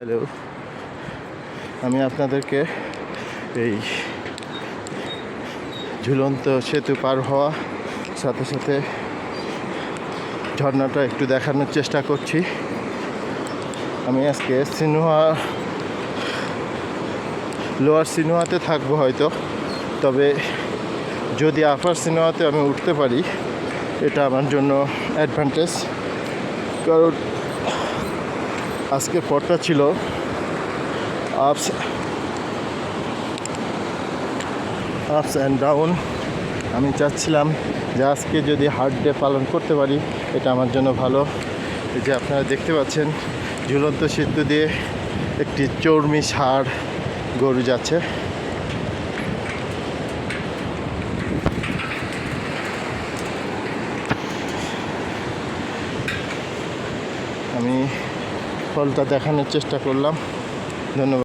Hello, আমি আপনাদেরকে এই ঝুলন্ত সেতু পার হওয়া সাথে সাথে ঝর্ণাটা একটু দেখানোর চেষ্টা করছি। আমি আজকে লোয়ার সিনোয়াতে থাকবো হয়তো, তবে যদি আপার সিনোয়াতে আমি উঠতে পারি এটা আমার জন্য অ্যাডভান্টেজ, কারণ আজকের পথটা ছিল আপস অ্যান্ড ডাউন। আমি চাচ্ছিলাম যে আজকে যদি হার্ড ডে পালন করতে পারি এটা আমার জন্য ভালো। এই যে আপনারা দেখতে পাচ্ছেন ঝুলন্ত সেতু দিয়ে একটি চর্মি ষাঁড় গরু যাচ্ছে। আমি ফলটা দেখানোর চেষ্টা করলাম। ধন্যবাদ।